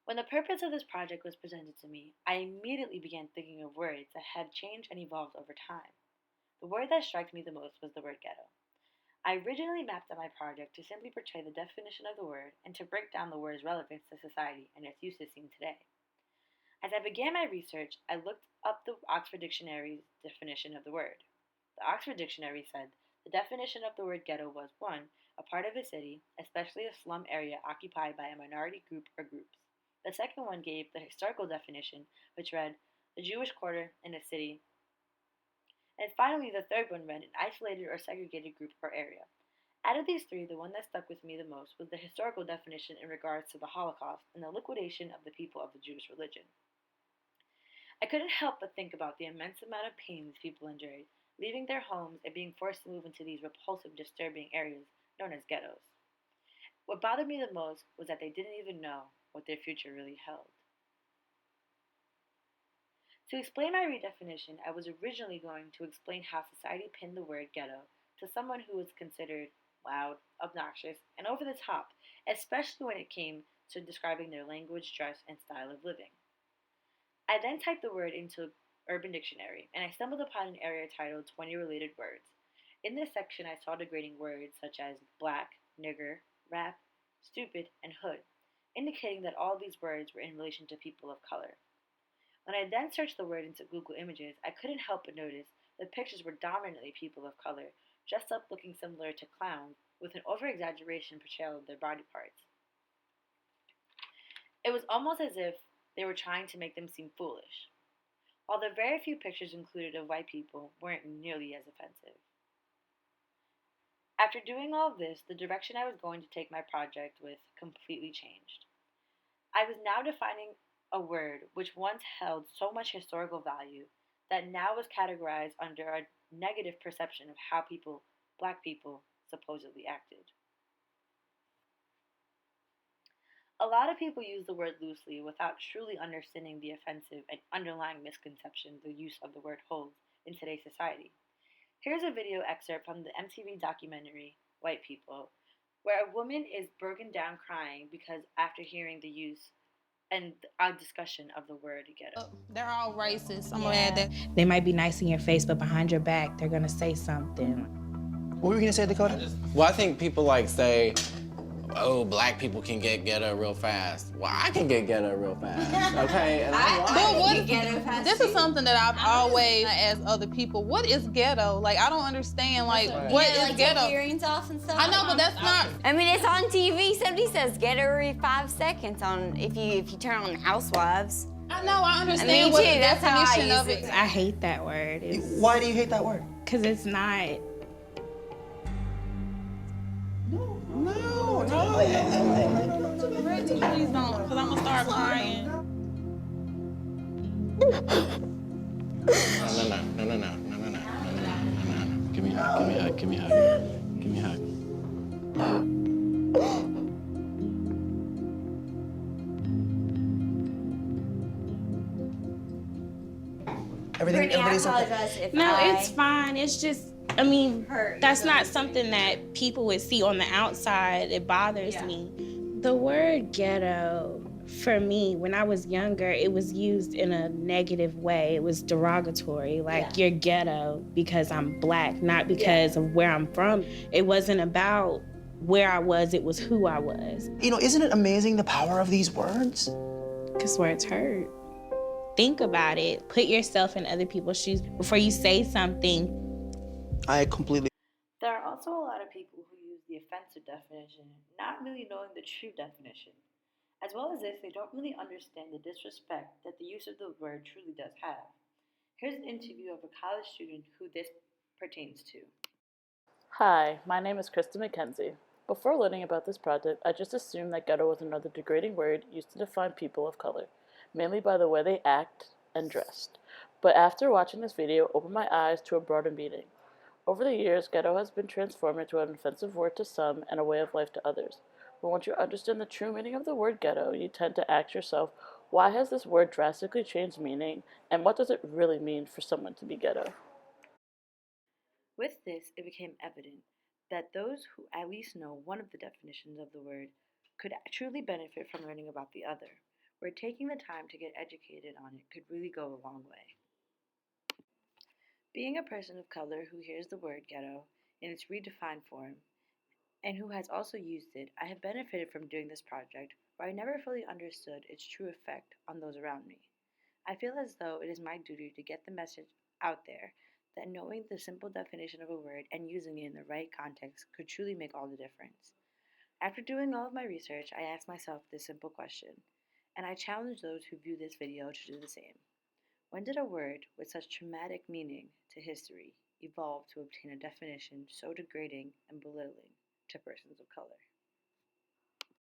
When the purpose of this project was presented to me, I immediately began thinking of words that had changed and evolved over time. The word that struck me the most was the word ghetto. I originally mapped out my project to simply portray the definition of the word and to break down the word's relevance to society and its uses seen today. As I began my research, I looked up the Oxford Dictionary's definition of the word. The Oxford Dictionary said the definition of the word ghetto was 1. A part of a city, especially a slum area occupied by a minority group or groups. The second one gave the historical definition, which read the Jewish quarter in a city. And finally, the third one read an isolated or segregated group or area. Out of these three, the one that stuck with me the most was the historical definition in regards to the Holocaust and the liquidation of the people of the Jewish religion. I couldn't help but think about the immense amount of pain these people endured, leaving their homes and being forced to move into these repulsive, disturbing areas known as ghettos. What bothered me the most was that they didn't even know what their future really held. To explain my redefinition, I was originally going to explain how society pinned the word ghetto to someone who was considered loud, obnoxious, and over the top, especially when it came to describing their language, dress, and style of living. I then typed the word into Urban Dictionary, and I stumbled upon an area titled 20 Related Words. In this section, I saw degrading words such as black, nigger, rap, stupid, and hood, indicating that all these words were in relation to people of color. When I then searched the word into Google Images, I couldn't help but notice the pictures were dominantly people of color, dressed up looking similar to clowns, with an over-exaggeration portrayal of their body parts. It was almost as if they were trying to make them seem foolish, while the very few pictures included of white people weren't nearly as offensive. After doing all of this, the direction I was going to take my project with completely changed. I was now defining a word which once held so much historical value that now was categorized under a negative perception of how black people, supposedly acted. A lot of people use the word loosely without truly understanding the offensive and underlying misconception the use of the word holds in today's society. Here's a video excerpt from the MTV documentary White People, where a woman is broken down crying because after hearing the use and a discussion of the word ghetto. They're all racist. I'm gonna add that. They might be nice in your face, but behind your back, they're gonna say something. What were you gonna say, Dakota? Well, I think people say, oh, black people can get ghetto real fast. Well, I can get ghetto real fast, okay? And I'm white. This is something that I've always asked other people. What is ghetto? Like, I don't understand, like, what is like ghetto? Take earrings off and stuff. I know, but that's not. I mean, it's on TV. Somebody says ghetto every 5 seconds on if you turn on Housewives. I know, I understand Me what too, the that's how I definition use of it. it. I hate that word. Why do you hate that word? Because it's not. No. Please don't, because I'm gonna start crying. No. Give me a hug. Give me a hug. Brittany, I Everybody's okay? apologize if No, I it's fine. It's just, I mean, hurt that's your not feelings. something that people would see on the outside. It bothers me. The word ghetto, for me, when I was younger, it was used in a negative way. It was derogatory, like you're ghetto because I'm black, not because of where I'm from. It wasn't about where I was, it was who I was. You know, isn't it amazing the power of these words? Because words hurt. Think about it. Put yourself in other people's shoes before you say something. I completely. There are also a lot of people who use the offensive definition, not really knowing the true definition, as well as if they don't really understand the disrespect that the use of the word truly does have. Here's an interview of a college student who this pertains to. Hi, my name is Krista McKenzie. Before learning about this project, I just assumed that ghetto was another degrading word used to define people of color, mainly by the way they act and dressed. But after watching this video, opened my eyes to a broader meaning. Over the years, ghetto has been transformed into an offensive word to some and a way of life to others. But once you understand the true meaning of the word ghetto, you tend to ask yourself, why has this word drastically changed meaning, and what does it really mean for someone to be ghetto? With this, it became evident that those who at least know one of the definitions of the word could truly benefit from learning about the other. where taking the time to get educated on it could really go a long way. Being a person of color who hears the word ghetto in its redefined form and who has also used it, I have benefited from doing this project where I never fully understood its true effect on those around me. I feel as though it is my duty to get the message out there that knowing the simple definition of a word and using it in the right context could truly make all the difference. After doing all of my research, I asked myself this simple question, and I challenge those who view this video to do the same. When did a word with such traumatic meaning to history evolve to obtain a definition so degrading and belittling to persons of color?